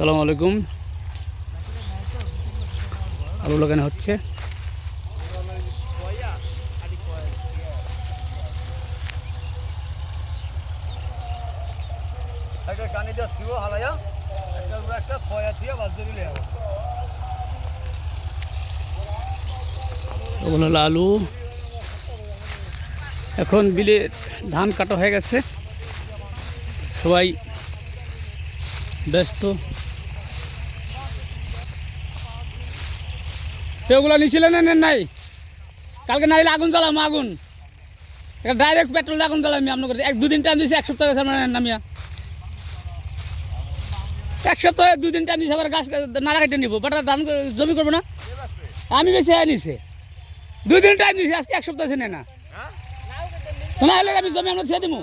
আসসালামু আলাইকুম। আলু লাগানো হচ্ছে। ওগুলো হলো আলু। এখন বিলে ধান কাটা হয়ে গেছে, সবাই ব্যস্ত। ওগুলো নিছিলেন না নাই? কালকে নাইলে আগুন জ্বালাম, আগুন ডাইরেক্ট পেট্রোল আগুন জ্বালামি আপনার এক দুদিন টাইম দিয়েছি, এক সপ্তাহ গেছে নামিয়া। এক সপ্তাহে 2 দিন টাইম দিয়েছি, আবার গাছ নাড়া কেটে নিবো, বাটা ধান জমি করবো না। আমি বেশি নিছে 2 দিন টাইম দিয়েছি, আজকে এক সপ্তাহ ছিল না। না হলে আমি জমি আমরা ছেড়ে দিব।